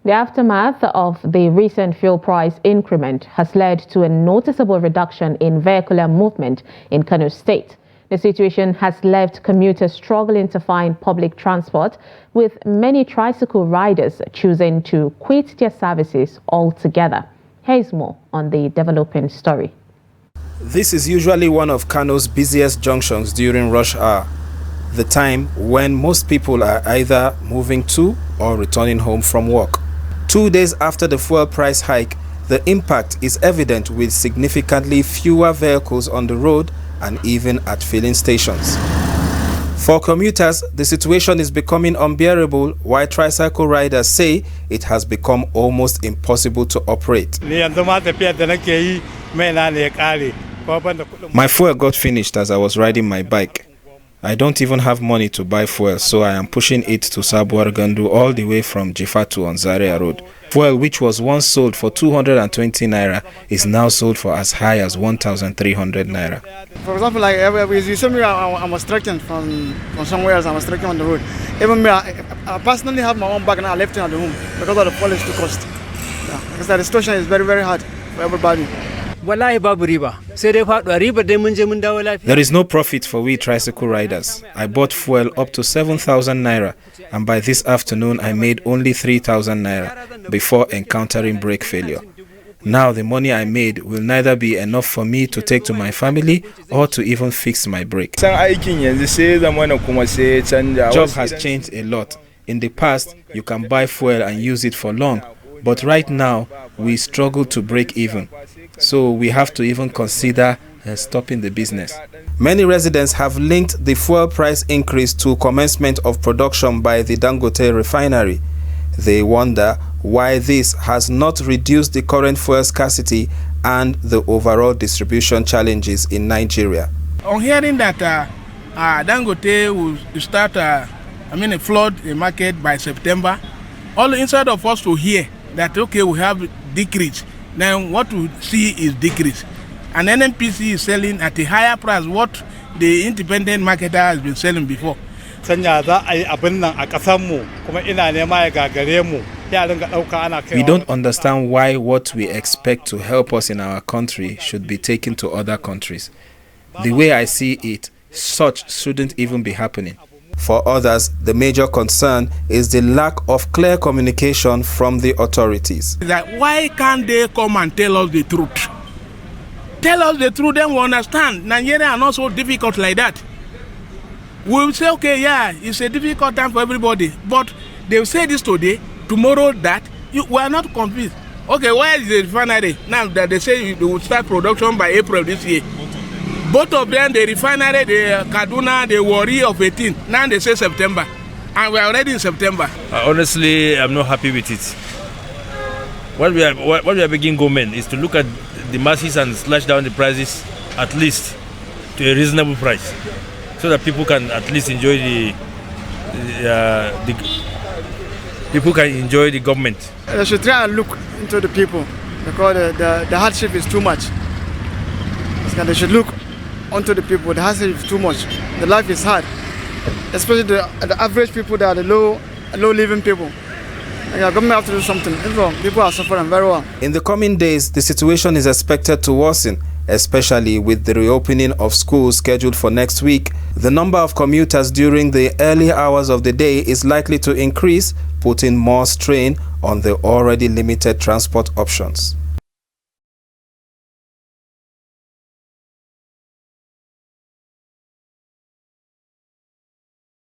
The aftermath of the recent fuel price increment has led to a noticeable reduction in vehicular movement in Kano State. The situation has left commuters struggling to find public transport, with many tricycle riders choosing to quit their services altogether. Here's more on the developing story. This is usually one of Kano's busiest junctions during rush hour, the time when most people are either moving to or returning home from work. 2 days after the fuel price hike, the impact is evident with significantly fewer vehicles on the road and even at filling stations. For commuters, the situation is becoming unbearable, while tricycle riders say it has become almost impossible to operate. My fuel got finished as I was riding my bike. I don't even have money to buy fuel, so I am pushing it to Sabuwar Gandu all the way from Jifatu on Zaria Road. Fuel, which was once sold for 220 naira, is now sold for as high as 1,300 naira. For example, like you saw me, I was trekking from somewhere else. I was trekking on the road. Even me, I personally have my own bag and I left it at the home because of the fuel is too cost. Yeah, because the situation is very, very hard for everybody. There is no profit for we tricycle riders. I bought fuel up to 7,000 naira, and by this afternoon I made only 3,000 naira before encountering brake failure. Now the money I made will neither be enough for me to take to my family or to even fix my brake. Job has changed a lot. In the past, you can buy fuel and use it for long, but right now we struggle to break even. So we have to even consider stopping the business. Many residents have linked the fuel price increase to commencement of production by the Dangote refinery. They wonder why this has not reduced the current fuel scarcity and the overall distribution challenges in Nigeria. On hearing that Dangote will start flood the market by September, all instead of us to hear that okay, we have decrease, then what we see is decrease. And NNPC is selling at a higher price what the independent marketer has been selling before. We don't understand why what we expect to help us in our country should be taken to other countries. The way I see it, such shouldn't even be happening. For others, the major concern is the lack of clear communication from the authorities. Why can't they come and tell us the truth? Tell us the truth, then we understand. Nigeria are not so difficult like that. We will say, okay, yeah, it's a difficult time for everybody. But they will say this today, tomorrow that. We are not convinced. Okay, where is the refinery? Now that they say they will start production by April this year. Both of them, the refinery, the Kaduna, the worry of 18. Now they say September. And we are already in September. Honestly, I'm not happy with it. What we are begging government is to look at the masses and slash down the prices at least to a reasonable price, so that people can at least enjoy the government. They should try and look into the people because the hardship is too much. They should look onto the people. The hardship is too much. The life is hard, especially the average people that are the low living people. Government have to do something. People are suffering very well. In the coming days, the situation is expected to worsen, especially with the reopening of schools scheduled for next week. The number of commuters during the early hours of the day is likely to increase, putting more strain on the already limited transport options.